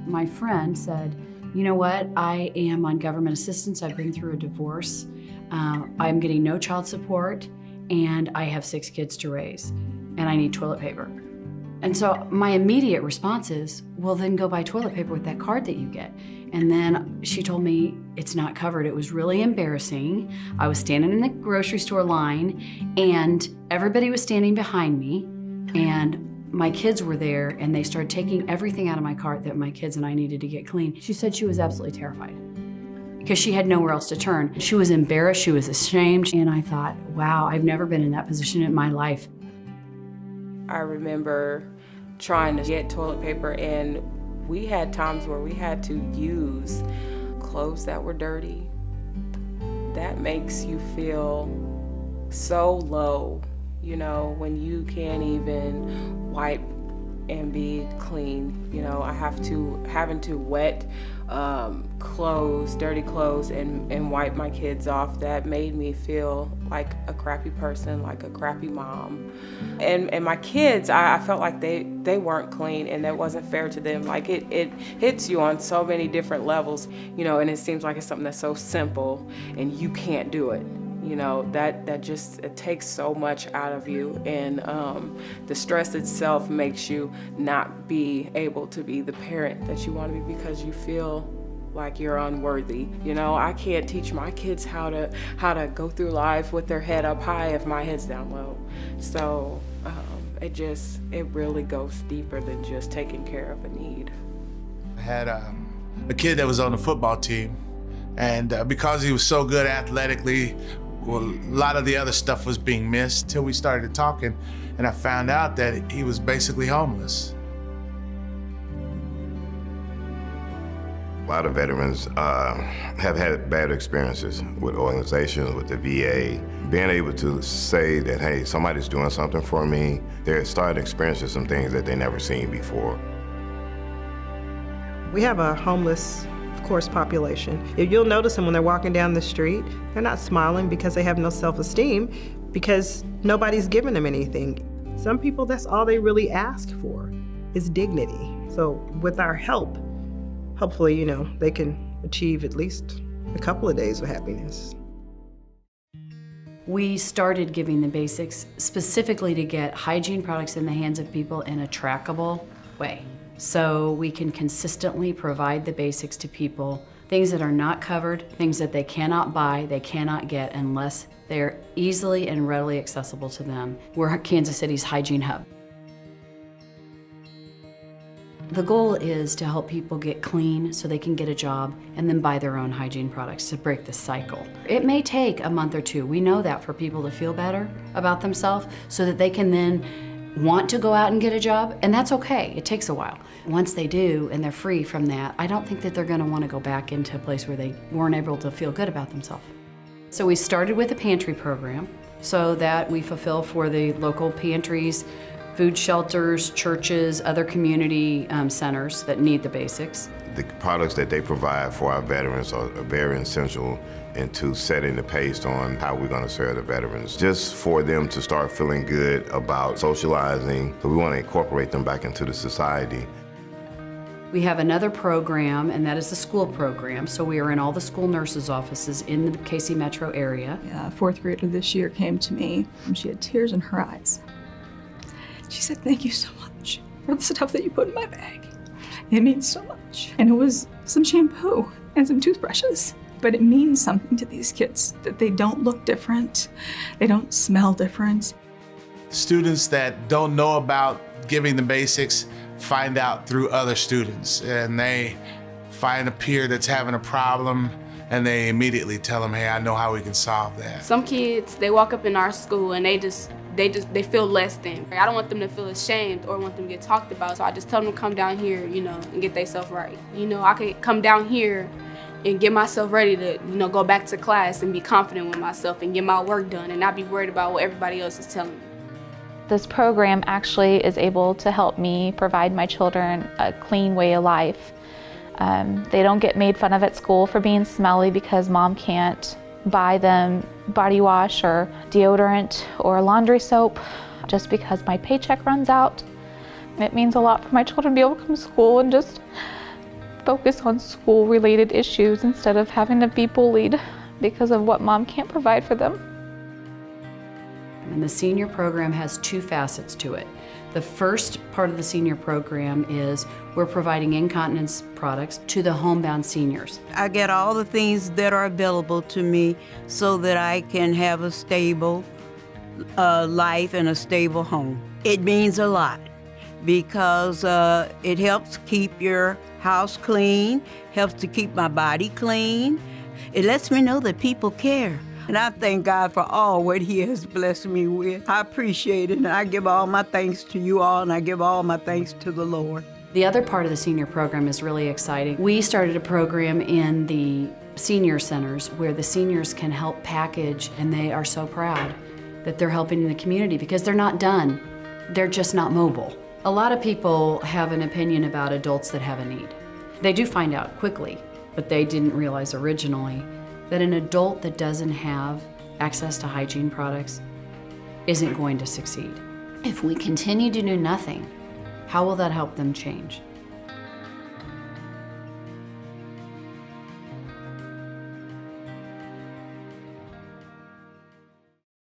My friend said, you know what, I am on government assistance, I've been through a divorce, I'm getting no child support, and I have 6 kids to raise, and I need toilet paper. And so my immediate response is, well, then go buy toilet paper with that card that you get. And then she told me it's not covered. It was really embarrassing. I was standing in the grocery store line and everybody was standing behind me, and my kids were there, and they started taking everything out of my cart that my kids and I needed to get clean. She said she was absolutely terrified because she had nowhere else to turn. She was embarrassed, she was ashamed, and I thought, wow, I've never been in that position in my life. I remember trying to get toilet paper, and we had times where we had to use clothes that were dirty. That makes you feel so low, you know, when you can't even wipe and be clean. You know, having to wet clothes, dirty clothes, and wipe my kids off. That made me feel like a crappy person, like a crappy mom. And my kids, I felt like they weren't clean, and that wasn't fair to them. Like it hits you on so many different levels, you know, and it seems like it's something that's so simple and you can't do it. You know, that just, it takes so much out of you, and the stress itself makes you not be able to be the parent that you want to be because you feel like you're unworthy. You know, I can't teach my kids how to go through life with their head up high if my head's down low. So it really goes deeper than just taking care of a need. I had a kid that was on the football team, and because he was so good athletically, well, a lot of the other stuff was being missed till we started talking, and I found out that he was basically homeless. A lot of veterans have had bad experiences with organizations, with the VA. Being able to say that, hey, somebody's doing something for me, they're starting to experience some things that they never seen before. We have a homeless, of course, population. If you'll notice them when they're walking down the street, they're not smiling because they have no self-esteem, because nobody's giving them anything. Some people, that's all they really ask for is dignity. So with our help, hopefully, you know, they can achieve at least a couple of days of happiness. We started giving the basics specifically to get hygiene products in the hands of people in a trackable way, so we can consistently provide the basics to people, things that are not covered, things that they cannot buy, they cannot get unless they're easily and readily accessible to them. We're Kansas City's hygiene hub. The goal is to help people get clean so they can get a job and then buy their own hygiene products to break the cycle. It may take a month or two, we know that, for people to feel better about themselves so that they can then want to go out and get a job, and that's okay, it takes a while. Once they do and they're free from that, I don't think that they're gonna wanna go back into a place where they weren't able to feel good about themselves. So we started with a pantry program so that we fulfill for the local pantries, food shelters, churches, other community centers that need the basics. The products that they provide for our veterans are very essential into setting the pace on how we're going to serve the veterans. Just for them to start feeling good about socializing, so we want to incorporate them back into the society. We have another program, and that is the school program. So we are in all the school nurses' offices in the KC metro area. A fourth grader this year came to me, and she had tears in her eyes. She said, "Thank you so much for the stuff that you put in my bag. It means so much." And it was some shampoo and some toothbrushes. But it means something to these kids, that they don't look different, they don't smell different. Students that don't know about giving the basics find out through other students, and they find a peer that's having a problem, and they immediately tell them, hey, I know how we can solve that. Some kids, they walk up in our school and they feel less than. I don't want them to feel ashamed or want them to get talked about, so I just tell them to come down here, you know, and get themselves right. You know, I could come down here and get myself ready to, you know, go back to class and be confident with myself and get my work done and not be worried about what everybody else is telling me. This program actually is able to help me provide my children a clean way of life. They don't get made fun of at school for being smelly because mom can't buy them body wash or deodorant or laundry soap just because my paycheck runs out. It means a lot for my children to be able to come to school and just focus on school-related issues instead of having to be bullied because of what mom can't provide for them. And the senior program has two facets to it. The first part of the senior program is we're providing incontinence products to the homebound seniors. I get all the things that are available to me so that I can have a stable life and a stable home. It means a lot because it helps keep your house clean, helps to keep my body clean. It lets me know that people care. And I thank God for all what He has blessed me with. I appreciate it, and I give all my thanks to you all, and I give all my thanks to the Lord. The other part of the senior program is really exciting. We started a program in the senior centers where the seniors can help package, and they are so proud that they're helping in the community because they're not done. They're just not mobile. A lot of people have an opinion about adults that have a need. They do find out quickly, but they didn't realize originally that an adult that doesn't have access to hygiene products isn't going to succeed. If we continue to do nothing, how will that help them change?